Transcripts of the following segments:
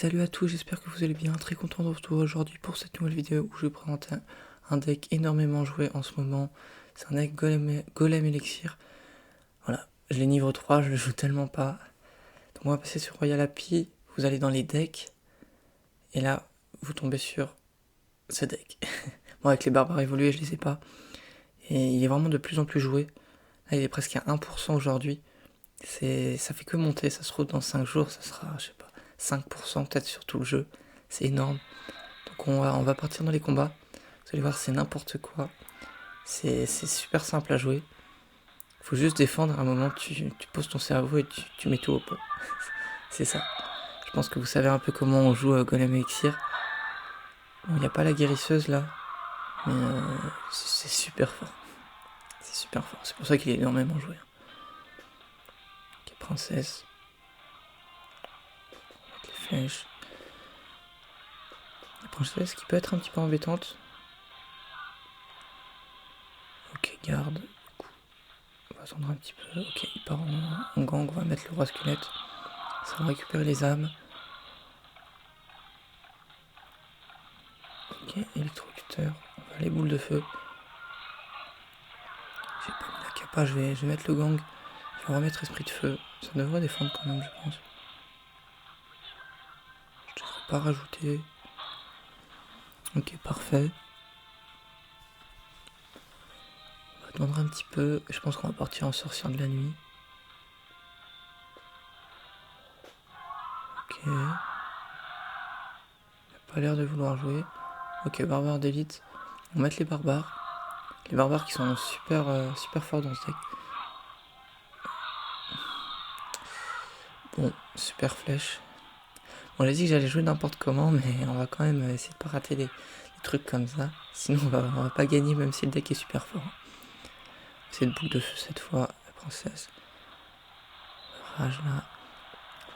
Salut à tous, j'espère que vous allez bien, très content de vous retrouver aujourd'hui pour cette nouvelle vidéo où je vais présenter un deck énormément joué en ce moment. C'est un deck Golem Elixir. Voilà, je l'ai niveau 3, je le joue tellement pas. Donc on va passer sur Royal Happy, vous allez dans les decks, et là vous tombez sur ce deck. Bon, avec les barbares évolués, je les ai pas. Et il est vraiment de plus en plus joué. Là il est presque à 1% aujourd'hui. Ça fait que monter, ça se trouve dans 5 jours, ça sera, je sais pas, 5% peut-être sur tout le jeu. C'est énorme. Donc on va partir dans les combats. Vous allez voir, c'est n'importe quoi. C'est super simple à jouer. Faut juste défendre. À un moment, tu poses ton cerveau et tu mets tout au pot. C'est ça. Je pense que vous savez un peu comment on joue Golem Elixir. Bon, il n'y a pas la guérisseuse là. Mais c'est super fort. C'est super fort. C'est pour ça qu'il est énormément joué. Ok, princesse. Avec les flèches. La princesse qui peut être un petit peu embêtante. Ok, garde. Du coup, on va attendre un petit peu. Ok, il part en gang. On va mettre le roi squelette. Ça va récupérer les âmes. Ok, électrocuteur. On va les boules de feu. J'ai pas mis la capa, je vais mettre le gang. Je vais remettre esprit de feu. Ça devrait défendre quand même, je pense. Je devrais pas rajouter. Ok, parfait. On va attendre un petit peu. Je pense qu'on va partir en sorcière de la nuit. Ok. Il n'a pas l'air de vouloir jouer. Ok, barbare d'élite. On va mettre les barbares. Les barbares qui sont super, super forts dans ce deck. Bon, super flèche. Bon, j'ai dit que j'allais jouer n'importe comment, mais on va quand même essayer de pas rater des trucs comme ça. Sinon, on va pas gagner, même si le deck est super fort. C'est une boule de feu cette fois, la princesse. Rage là.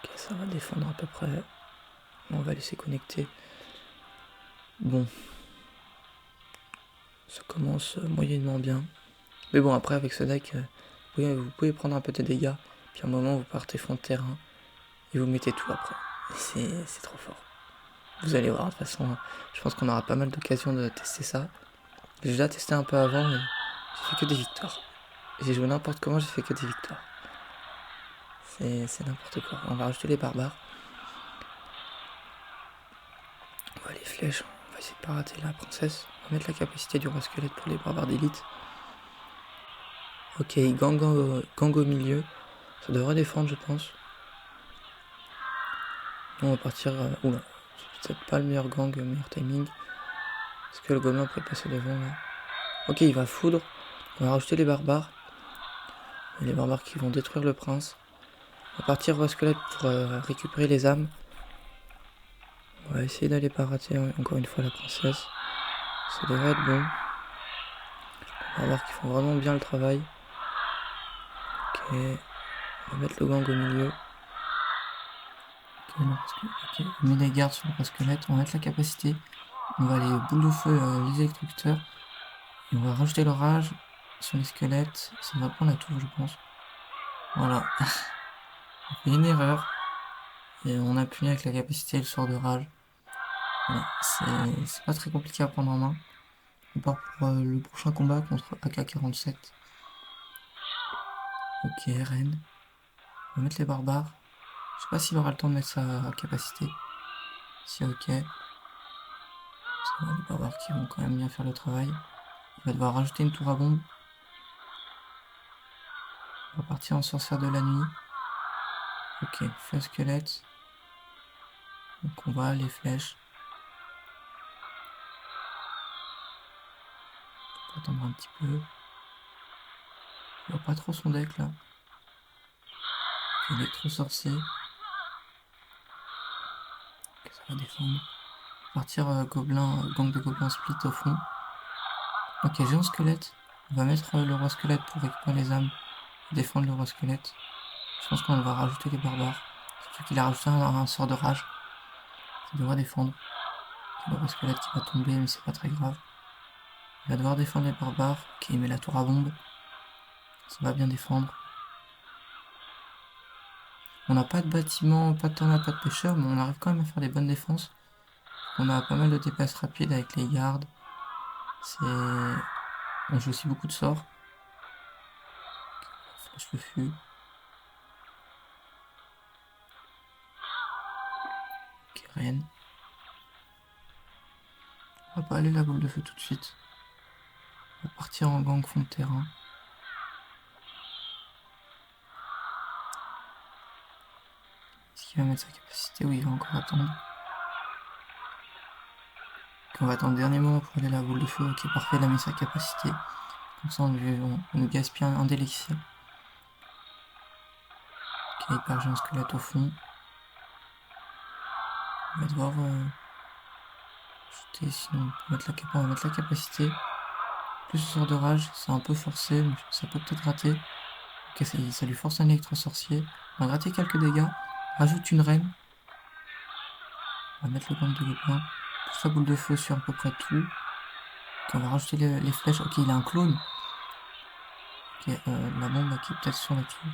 Ok, ça va défendre à peu près. On va laisser connecter. Bon. Ça commence moyennement bien. Mais bon, après, avec ce deck, vous pouvez prendre un peu de dégâts. Puis à un moment, vous partez fond de terrain. Et vous mettez tout après. C'est trop fort. Vous allez voir, de toute façon, je pense qu'on aura pas mal d'occasions de tester ça. J'ai déjà testé un peu avant, mais j'ai fait que des victoires. J'ai joué n'importe comment, j'ai fait que des victoires. C'est n'importe quoi. On va rajouter les barbares. On va les flèches. On va essayer de pas rater la princesse. On va mettre la capacité du roi squelette pour les barbares d'élite. Ok, gang au milieu. Ça devrait défendre, je pense. On va partir... oula, c'est peut-être pas le meilleur gang, le meilleur timing. Est-ce que le gobelin pourrait passer devant là? Ok, il va foudre. On va rajouter les barbares. Et les barbares qui vont détruire le prince. On va partir roi squelette pour récupérer les âmes. On va essayer d'aller pas rater encore une fois la princesse. Ça devrait être bon. On va voir qu'ils font vraiment bien le travail. Ok. On va mettre le gang au milieu. Ok, on met des gardes sur le roi squelette. On va mettre la capacité. On va les boules de feu, les électrocuteurs. Et on va rajouter l'orage sur les squelettes. Ça va prendre la tour, je pense. Voilà. On fait une erreur. Et on appuie avec la capacité et le sort de rage. Voilà. C'est pas très compliqué à prendre en main. On part pour le prochain combat contre AK-47. Ok, reine. On va mettre les barbares. Je sais pas s'il aura le temps de mettre sa capacité. Si, ok. Ça va, les barbares qui vont quand même bien faire le travail. Il va devoir rajouter une tour à bombe. On va partir en sorcière de la nuit. Ok, feu squelette. Donc on va les flèches. On va attendre un petit peu. Je vois pas trop son deck là. Ok, électro sorcier. Ok, ça va défendre. Partir gobelin, gang de gobelins split au fond. Ok, j'ai un squelette. On va mettre le roi squelette pour récupérer les âmes. Défendre le roi squelette. Je pense qu'on va rajouter les barbares. Surtout qu'il a rajouté un sort de rage. Il devrait défendre. Le roi squelette qui va tomber, mais c'est pas très grave. Il va devoir défendre les barbares. Ok, il met la tour à bombe. Ça va bien défendre. On n'a pas de bâtiment, pas de tornade, pas de pêcheurs, mais on arrive quand même à faire des bonnes défenses. On a pas mal de DPS rapides avec les gardes. On joue aussi beaucoup de sorts. Flash le fût. Ok, Reine. On va pas aller la boule de feu tout de suite. On va partir en gang fond de terrain. Est-ce qu'il va mettre sa capacité? Oui, il va encore attendre. On va attendre le dernier moment pour aller à la boule de feu. Ok, parfait, il a mis sa capacité. Comme ça, on nous gaspille un d'élixir. Ok, il perd un squelette au fond. On va devoir jeter, sinon on va mettre la capacité. Plus le sort de rage, c'est un peu forcé, mais ça peut peut-être rater. Ok, ça lui force un électro-sorcier. On va gratter quelques dégâts. Rajoute une reine. On va mettre le gang de gobelins. Plus la boule de feu sur à peu près tout. Ok, on va rajouter les flèches. Ok, il a un clone. Ok, la bombe qui est peut-être sur la tour.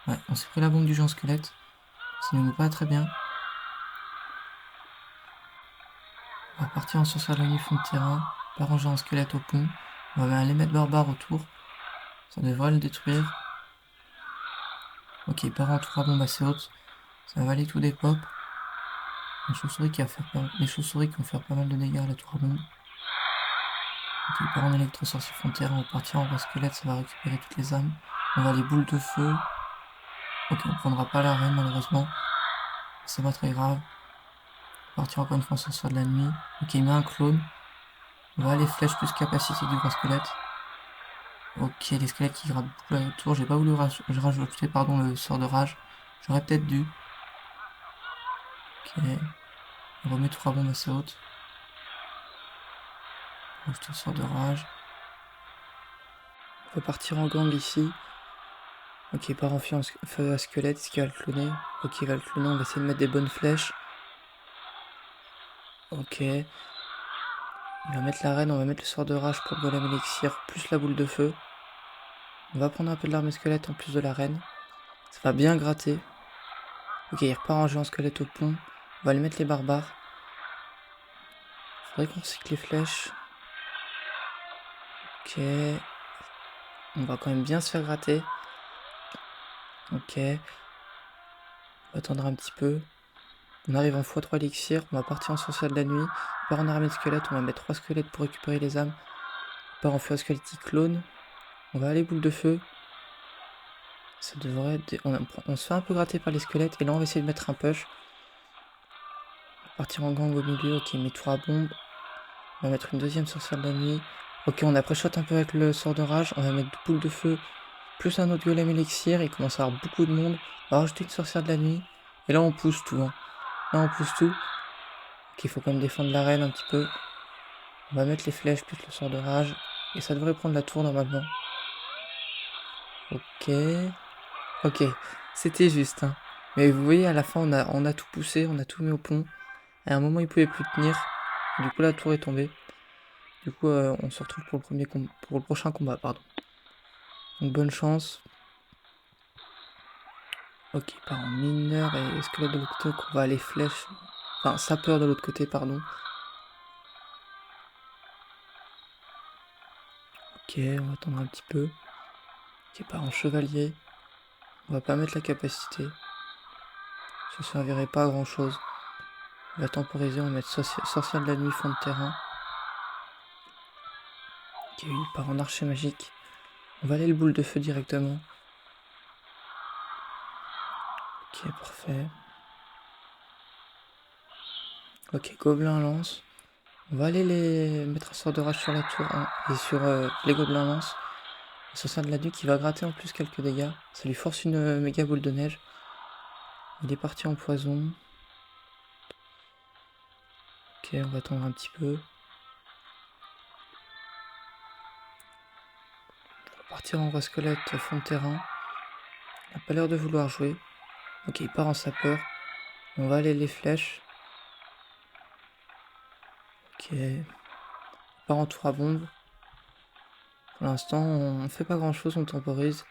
Ouais, on s'est pris la bombe du géant squelette. Ça ne nous met pas très bien. On va partir en sorcière de la nuit fond de terrain. Pas ranger un squelette au pont. On va aller mettre barbare autour. Ça devrait le détruire. Ok, il part en tour à bombe assez haute. Ça va valer tout des pop. Les chauves-souris qui vont faire pas mal de dégâts à la tour à bombe. Ok, il part en électro-sorcier fond de terrain. On va partir en roi squelette. Ça va récupérer toutes les âmes. On va les boules de feu. Ok, on prendra pas la reine malheureusement. C'est pas très grave. On va partir encore une fois en sorcière de la nuit. Ok, il met un clone. On va aller flèche plus capacité du gros squelette. Ok, les squelettes qui grattent beaucoup autour. J'ai pas voulu rajouter le sort de rage. J'aurais peut-être dû. Ok. On remet trois bombes assez hautes. Rajouter le sort de rage. On va partir en gang ici. Ok, il part en feu à squelette. Est-ce qu'il va le cloner? Ok, il va le cloner. On va essayer de mettre des bonnes flèches. Ok. Il va mettre la reine. On va mettre le sort de rage pour le golem élixir. Plus la boule de feu. On va prendre un peu de l'armée squelette en plus de la reine. Ça va bien gratter. Ok, il repart en géant squelette au pont. On va aller mettre les barbares. Faudrait qu'on recycle les flèches. Ok. On va quand même bien se faire gratter. Ok. On va attendre un petit peu. On arrive en x3 élixir. On va partir en sorcière de la nuit. On part en armée de squelettes. On va mettre 3 squelettes pour récupérer les âmes. On part en feu à squelettique clone. On va aller boule de feu. Ça devrait être... On se fait un peu gratter par les squelettes. Et là, on va essayer de mettre un push. On va partir en gang au milieu. Ok, met tour à bombe. On va mettre une deuxième sorcière de la nuit. Ok, on a pré-shot un peu avec le sort de rage. On va mettre boule de feu. Plus un autre golem élixir. Il commence à avoir beaucoup de monde. On va rajouter une sorcière de la nuit. Et là, on pousse tout. Hein. Là, on pousse tout. Ok, il faut quand même défendre l'arène un petit peu. On va mettre les flèches plus le sort de rage. Et ça devrait prendre la tour normalement. Ok. Ok. C'était juste. Hein. Mais vous voyez, à la fin, on a tout poussé. On a tout mis au pont. À un moment, il pouvait plus tenir. Du coup, la tour est tombée. Du coup, on se retrouve pour le prochain combat, pardon. Donc bonne chance. Ok, par en mineur et squelette de l'autre côté, on va aller flèche. Enfin, sapeur de l'autre côté, pardon. Ok, on va attendre un petit peu. Ok, par en chevalier. On va pas mettre la capacité. Ça servirait pas à grand chose. On va temporiser, on va mettre sorcière de la nuit, fond de terrain. Ok, il part en archer magique. On va aller le boule de feu directement. Ok, parfait. Ok, gobelin lance. On va aller les mettre un sort de rage sur la tour hein, et sur les gobelins lance. Sorcière de la nuit qui va gratter en plus quelques dégâts. Ça lui force une méga boule de neige. Il est parti en poison. Ok, on va attendre un petit peu. On va partir en roi squelette fond de terrain. Il n'a pas l'air de vouloir jouer. Ok, il part en sapeur. On va aller les flèches. Ok. Il part en tour à bombe. Pour l'instant, on fait pas grand chose, on temporise.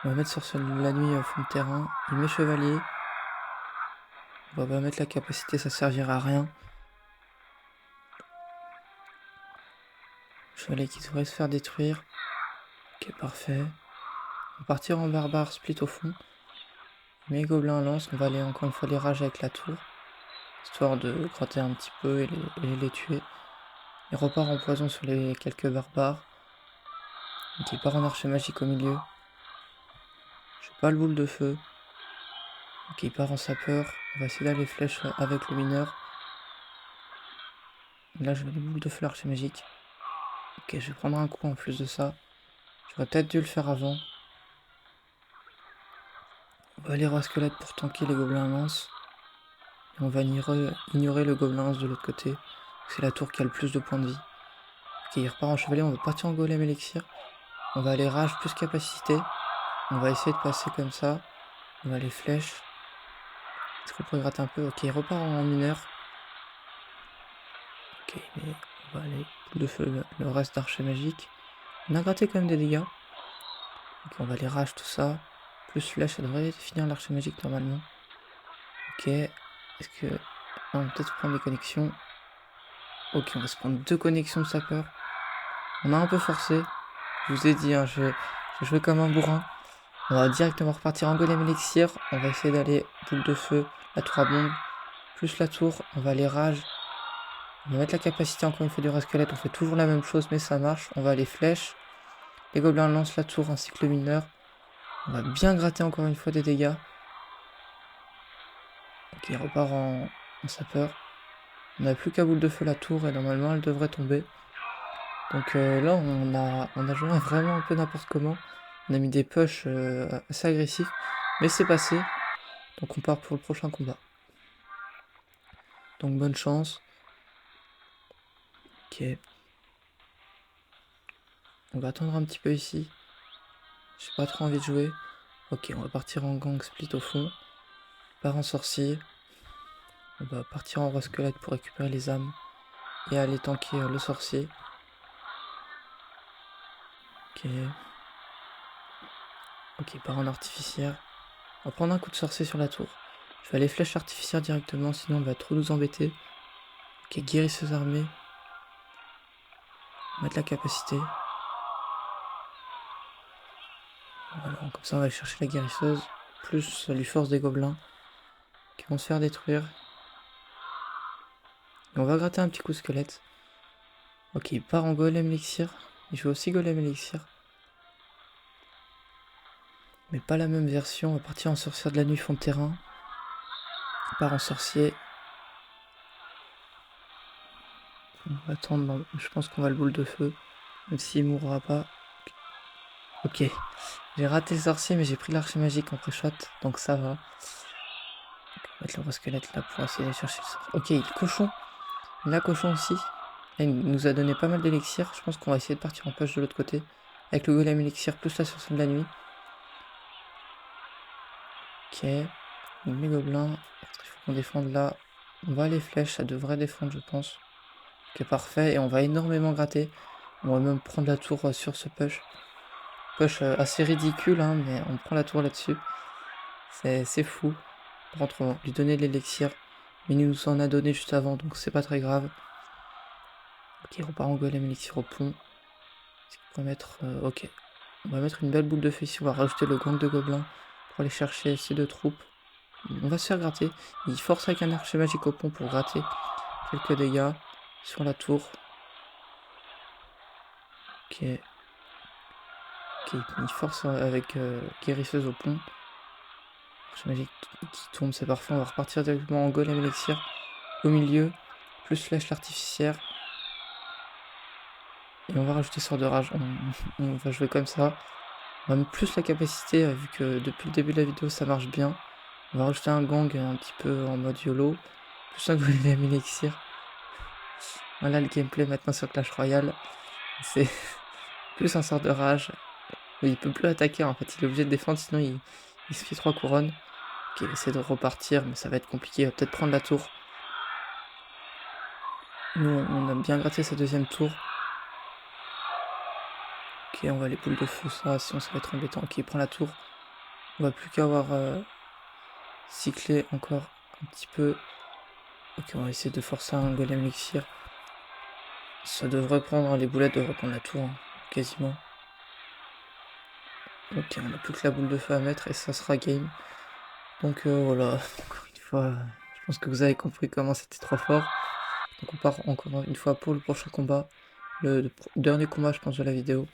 On va mettre sorcier de la nuit au fond de terrain. Il met chevalier. On va pas mettre la capacité, ça servira à rien. Chevalier qui devrait se faire détruire. Ok, parfait. On va partir en barbare split au fond. Mais gobelins lance, on va aller encore une fois les rages avec la tour. Histoire de gratter un petit peu et les tuer. Il repart en poison sur les quelques barbares. Donc il part en archer magique au milieu. J'ai pas le boule de feu. Donc il part en sapeur. On va essayer d'aller flèche avec le mineur. Là je vais le boule de feu, l'archer magique. Ok, je vais prendre un coup en plus de ça. J'aurais peut-être dû le faire avant. On va aller roi squelette pour tanker les gobelins lance. Et on va ignorer le gobelin lance de l'autre côté. C'est la tour qui a le plus de points de vie. Ok, il repart en chevalier, on va partir en golem élixir. On va aller rage plus capacité. On va essayer de passer comme ça. On va aller flèche. Est-ce qu'on peut gratter un peu? Ok, il repart en mineur. Ok, mais on va aller boule de feu le reste d'archer magique. On a gratté quand même des dégâts. Ok, on va aller rage tout ça. Plus flèche, ça devrait finir l'archer magique normalement. Ok, est-ce que... on va peut-être prendre des connexions. Ok, on va se prendre 2 connexions de sapeur. On a un peu forcé. Je vous ai dit, hein, je joué comme un bourrin. On va directement repartir en golem élixir. On va essayer d'aller boule de feu, la tour à bombe. Plus la tour, on va aller rage. On va mettre la capacité encore une fois du squelette. On fait toujours la même chose, mais ça marche. On va aller flèche. Les gobelins lancent la tour ainsi que le mineur. On va bien gratter encore une fois des dégâts. Ok, il repart en sapeur. On n'a plus qu'à boule de feu la tour et normalement elle devrait tomber. Donc là on a joué vraiment un peu n'importe comment. On a mis des pushs assez agressifs. Mais c'est passé. Donc on part pour le prochain combat. Donc bonne chance. Ok. On va attendre un petit peu ici. J'ai pas trop envie de jouer. Ok, on va partir en gang split au fond. Part en sorcier. On va partir en roi squelette pour récupérer les âmes. Et aller tanker le sorcier. Ok. Ok, part en artificière. On va prendre un coup de sorcier sur la tour. Je vais aller flèche artificière directement, sinon on va trop nous embêter. Ok, guérisseuse armée. On va mettre la capacité. Voilà, comme ça on va aller chercher la guérisseuse. Plus ça lui force des gobelins qui vont se faire détruire. Et on va gratter un petit coup de squelette. Ok, il part en golem élixir. Il joue aussi golem élixir. Mais pas la même version. On va partir en sorcière de la nuit fond de terrain. Il part en sorcier. On va attendre. Je pense qu'on va le boule de feu. Même s'il mourra pas. Ok. J'ai raté le sorcier, mais j'ai pris l'archer magique en pré-shot. Donc ça va. On va mettre le roi squelette là pour essayer d'aller chercher le sorcier. Ok, il cochon. Il a cochon aussi. Là, il nous a donné pas mal d'élixir. Je pense qu'on va essayer de partir en push de l'autre côté. Avec le golem élixir plus la sorcière de la nuit. Ok. Donc les gobelins. Il faut qu'on défende là. On va les flèches, ça devrait défendre je pense. Ok, parfait. Et on va énormément gratter. On va même prendre la tour sur ce push. Push assez ridicule, hein, mais on prend la tour là-dessus. C'est fou. Par contre, on va lui donner de l'élixir. Mais il nous en a donné juste avant, donc c'est pas très grave. Ok, il repart en golem élixir au pont. Est-ce qu'on peut mettre... ok. On va mettre une belle boule de feu ici. On va rajouter le gang de gobelins pour aller chercher ces 2 troupes. On va se faire gratter. Il force avec un archer magique au pont pour gratter quelques dégâts sur la tour. Ok. Ok, il force avec guérisseuse au pont. Archer magique qui tombe, c'est parfait. On va repartir directement en golem élixir au milieu. Plus flèche l'artificière. Et on va rajouter sort de rage. On va jouer comme ça. On va mettre plus la capacité, vu que depuis le début de la vidéo ça marche bien. On va rajouter un gang un petit peu en mode YOLO. Plus un golem élixir. Voilà le gameplay maintenant sur Clash Royale. C'est plus un sort de rage. Il peut plus attaquer en fait, il est obligé de défendre sinon il se fait 3 couronnes. Ok, il va essayer de repartir mais ça va être compliqué, il va peut-être prendre la tour. Nous on a bien gratté sa deuxième tour. Ok, on va les boules de feu ça, sinon ça va être embêtant. Ok, il prend la tour. On va plus qu'avoir cyclé encore un petit peu. Ok, on va essayer de forcer un golem élixir. Ça devrait prendre, les boulettes devraient prendre la tour, hein, quasiment. Ok, on n'a plus que la boule de feu à mettre et ça sera game. Donc voilà, encore une fois, je pense que vous avez compris comment c'était trop fort. Donc on part encore une fois pour le prochain combat. Le dernier combat, je pense, de la vidéo.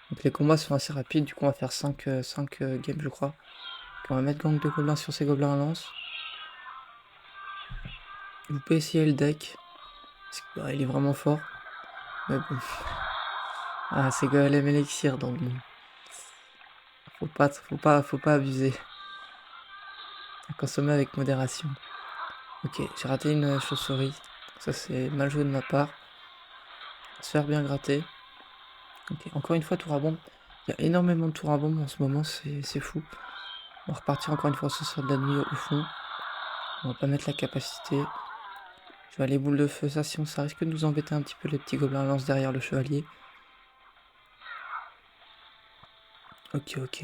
Donc les combats sont assez rapides, du coup on va faire 5 games, je crois. Donc, on va mettre gang de gobelins sur ces gobelins à lance. Vous pouvez essayer le deck. Parce que, bah, il est vraiment fort. Mais bon. Ah, c'est golem élixir, donc bon. Faut pas abuser. À consommer avec modération. Ok, j'ai raté une chauve-souris. Ça c'est mal joué de ma part. Se faire bien gratter. Ok, encore une fois tour à bombe. Il y a énormément de tours à bombe en ce moment, c'est fou. On va repartir encore une fois ce sort de la nuit au fond. On va pas mettre la capacité. Je vais aller boule de feu, ça sinon ça risque de nous embêter un petit peu les petits gobelins lance derrière le chevalier. Ok, ok.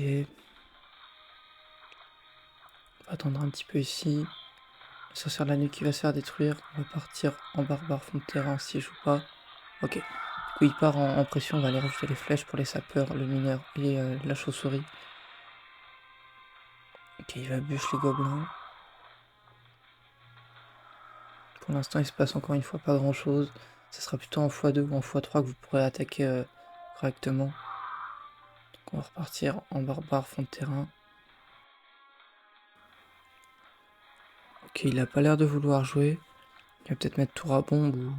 On va attendre un petit peu ici. Le sorcière de la nuit qui va se faire détruire. On va partir en barbare fond de terrain s'il joue pas. Ok. Du coup il part en pression, on va aller rajouter les flèches pour les sapeurs, le mineur et la chauve-souris. Ok, il va bûcher les gobelins. Pour l'instant, il se passe encore une fois pas grand chose. Ce sera plutôt en x2 ou en x3 que vous pourrez attaquer correctement. Donc on va repartir en barbare fond de terrain. Ok, il a pas l'air de vouloir jouer. Il va peut-être mettre tour à bombe ou...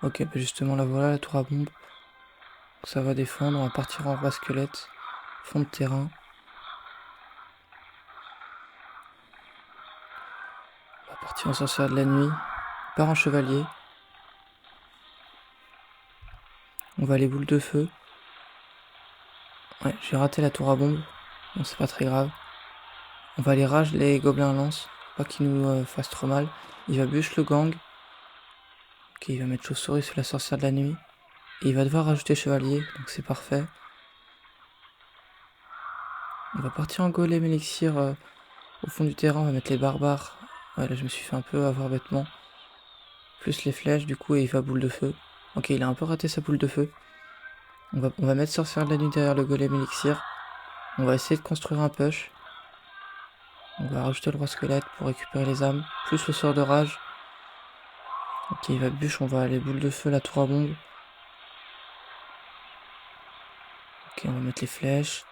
Ok, bah justement là voilà la tour à bombe. Donc ça va défendre, on va partir en roi squelette. Fond de terrain. On va partir en sorcière de la nuit. Il part en chevalier. On va aller boule de feu. Ouais, j'ai raté la tour à bombe. Bon, c'est pas très grave. On va aller rage les gobelins à lance. Pas qu'ils nous fassent trop mal. Il va bûche le gang. Ok, il va mettre chauve-souris sur la sorcière de la nuit. Et il va devoir rajouter chevalier, donc c'est parfait. On va partir en golem élixir au fond du terrain, on va mettre les barbares. Ouais, là je me suis fait un peu avoir bêtement. Plus les flèches du coup et il va boule de feu. Ok, il a un peu raté sa boule de feu. On va mettre sorcière de la nuit derrière le golem élixir. On va essayer de construire un push. On va rajouter le roi squelette pour récupérer les âmes. Plus le sort de rage. Ok, il va bûche, on va aller boule de feu, la tour à bombe. Ok, on va mettre les flèches.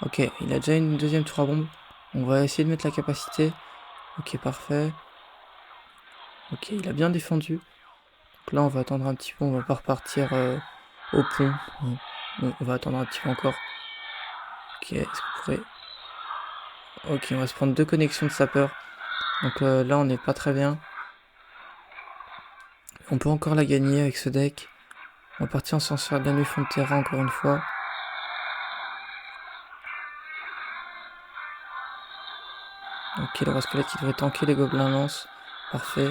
Ok, il a déjà une deuxième tour à bombe. On va essayer de mettre la capacité. Ok, parfait. Ok, il a bien défendu. Donc là, on va attendre un petit peu. On va pas repartir au pont. On va attendre un petit peu encore. Ok, est-ce qu'on pourrait... Ok, on va se prendre 2 connexions de sapeur. Donc là, on n'est pas très bien. On peut encore la gagner avec ce deck. On va partir en sorcière de la nuit fond de terrain encore une fois. Ok, le roi squelette qui devrait tanker les gobelins lance. Parfait.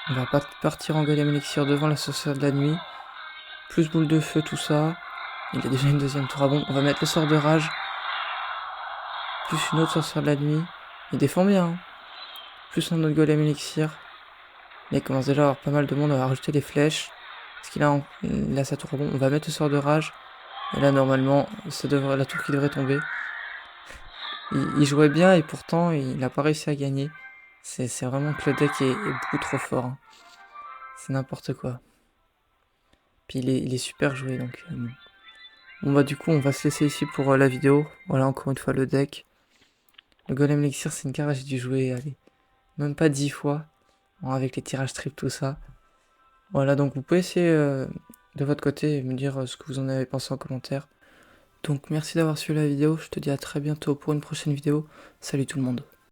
On va partir en golem élixir devant la sorcière de la nuit. Plus boule de feu, tout ça. Il a déjà une deuxième tour à bombe. On va mettre le sort de rage. Plus une autre sorcière de la nuit. Il défend bien. Hein. Plus un autre golem élixir. Là, il commence déjà à avoir pas mal de monde. On va rajouter les flèches. Est-ce qu'il a sa tour à bombe? On va mettre le sort de rage. Et là, normalement, ça devrait, la tour qui devrait tomber. Il jouait bien et pourtant, il n'a pas réussi à gagner. C'est vraiment que le deck est beaucoup trop fort. Hein. C'est n'importe quoi. Puis il est super joué, donc... Bon bah du coup, on va se laisser ici pour la vidéo. Voilà, encore une fois, le deck. Le golem élixir, c'est une carte que j'ai dû jouer, allez, même pas 10 fois. Bon, avec les tirages triples, tout ça. Voilà, donc vous pouvez essayer de votre côté et me dire ce que vous en avez pensé en commentaire. Donc merci d'avoir suivi la vidéo, je te dis à très bientôt pour une prochaine vidéo. Salut tout le monde.